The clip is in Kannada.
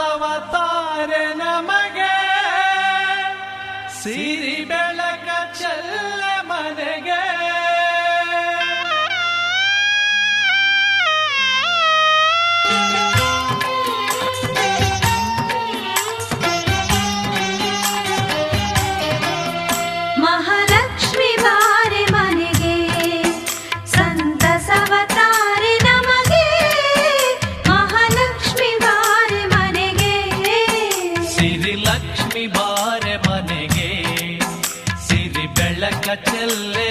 ಅವತಾರೆ ನಮಗೆ, ಸಿರಿ ಬೆಳಕ ಚೆಲ್ಲ ಮನೆಗೆ. ಮಹಾಲಕ್ಷ್ಮಿ ಬಾರೆ ಮನೆಗೆ, ಸಂತಸವತಾರೆ ನಮಗೆ. ಮಹಾಲಕ್ಷ್ಮಿ ಬಾರೆ ಮನೆಗೆ, ಸಿರಿ ಲಕ್ಷ್ಮಿ ಬಾರೆ ಮನೆಗೆ, ಸಿರಿ ಬೆಳಕ ಚೆಲ್ಲೆ